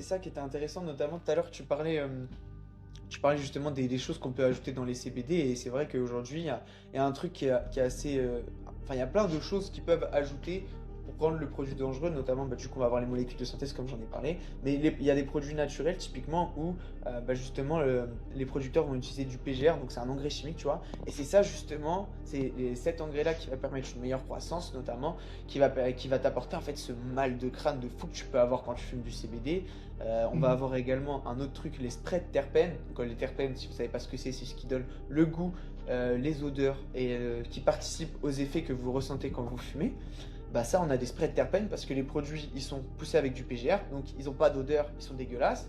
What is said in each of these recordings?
ça qui était intéressant, notamment tout à l'heure, tu parlais justement des choses qu'on peut ajouter dans les CBD, et c'est vrai qu'aujourd'hui, il y a un truc qui est assez. Enfin, il y a plein de choses qui peuvent ajouter pour rendre le produit dangereux, notamment, bah, du coup, on va avoir les molécules de synthèse, comme j'en ai parlé, mais il y a des produits naturels, typiquement, où bah, justement, les producteurs vont utiliser du PGR, donc c'est un engrais chimique, tu vois, et c'est ça, justement, cet engrais-là qui va permettre une meilleure croissance, notamment, qui va t'apporter en fait ce mal de crâne de fou que tu peux avoir quand tu fumes du CBD. On va Mhm. avoir également un autre truc, les sprays de terpènes. Donc, les terpènes, si vous savez pas ce que c'est ce qui donne le goût, les odeurs et qui participe aux effets que vous ressentez quand vous fumez. Bah ça, on a des sprays de terpènes parce que les produits, ils sont poussés avec du PGR, donc ils n'ont pas d'odeur, ils sont dégueulasses.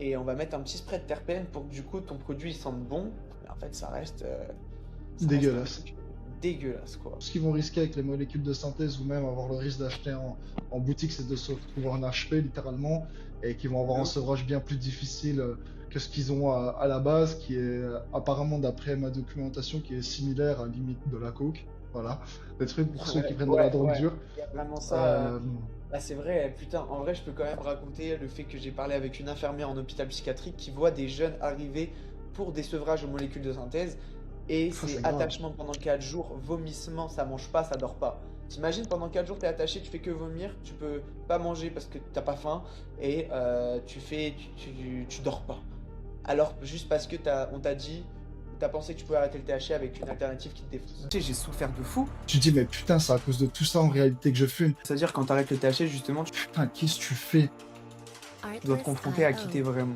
Et on va mettre un petit spray de terpènes pour que du coup ton produit il sente bon. Mais en fait, ça reste un Dégueulasse. truc dégueulasse quoi. Ce qu'ils vont risquer avec les molécules de synthèse ou même avoir le risque d'acheter en boutique, c'est de se retrouver en HP littéralement et qu'ils vont avoir De un ouf. sevrage bien plus difficile que ce qu'ils ont à la base, qui est apparemment, d'après ma documentation, qui est similaire à la limite de la coke. Voilà, des trucs pour ceux qui Ouais, prennent de la ouais, drogue ouais. dure. Il y a vraiment ça. Euh, Bah, c'est vrai, putain, en vrai, je peux quand même raconter le fait que j'ai parlé avec une infirmière en hôpital psychiatrique qui voit des jeunes arriver pour des sevrages aux molécules de synthèse et ça c'est c'est grave. attachement pendant 4 jours, vomissement, ça mange pas, ça dort pas. T'imagines, pendant 4 jours, t'es attaché, tu fais que vomir, tu peux pas manger parce que t'as pas faim et tu dors pas. Alors, juste parce que on t'a dit, t'as pensé que tu pouvais arrêter le THC avec une alternative qui te défonce. Tu sais, j'ai souffert de fou. Tu te dis, mais putain, c'est à cause de tout ça en réalité que je fume. C'est-à-dire, quand t'arrêtes le THC, justement, tu Putain, qu'est-ce que tu fais? dois te confronter à qui t'es vraiment.